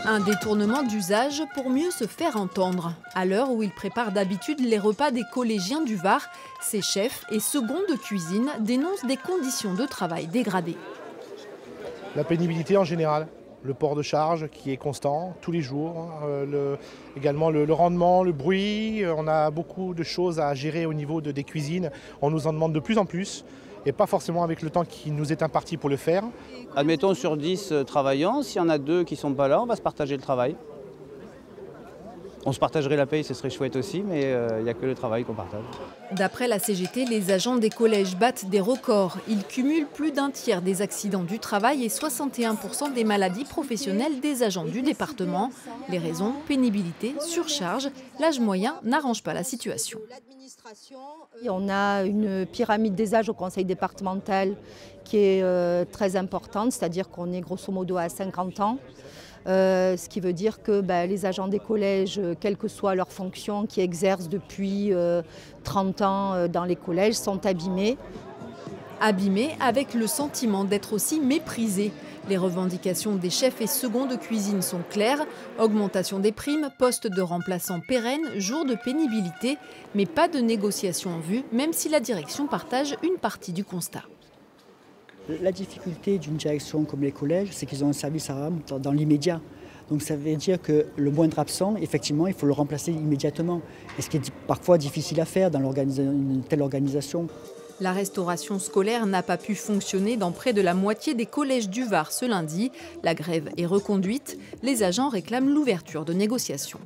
Un détournement d'usage pour mieux se faire entendre. À l'heure où ils préparent d'habitude les repas des collégiens du Var, ces chefs et seconds de cuisine dénoncent des conditions de travail dégradées. La pénibilité en général, le port de charge qui est constant tous les jours, également le rendement, le bruit. On a beaucoup de choses à gérer au niveau des cuisines. On nous en demande de plus en plus et pas forcément avec le temps qui nous est imparti pour le faire. Admettons sur 10 travaillants, s'il y en a 2 qui ne sont pas là, on va se partager le travail. On se partagerait la paye, ce serait chouette aussi, mais il n'y a que le travail qu'on partage. D'après la CGT, les agents des collèges battent des records. Ils cumulent plus d'un tiers des accidents du travail et 61% des maladies professionnelles des agents du département. Les raisons, pénibilité, surcharge, l'âge moyen n'arrange pas la situation. On a une pyramide des âges au conseil départemental qui est très importante, c'est-à-dire qu'on est grosso modo à 50 ans. Ce qui veut dire que les agents des collèges, quelle que soit leur fonction, qui exercent depuis 30 ans dans les collèges, sont abîmés. Abîmés avec le sentiment d'être aussi méprisés. Les revendications des chefs et seconds de cuisine sont claires. Augmentation des primes, postes de remplaçants pérennes, jours de pénibilité. Mais pas de négociation en vue, même si la direction partage une partie du constat. La difficulté d'une direction comme les collèges, c'est qu'ils ont un service à rendre dans l'immédiat. Donc ça veut dire que le moindre absent, effectivement, il faut le remplacer immédiatement. Et ce qui est parfois difficile à faire dans une telle organisation. La restauration scolaire n'a pas pu fonctionner dans près de la moitié des collèges du Var ce lundi. La grève est reconduite. Les agents réclament l'ouverture de négociations.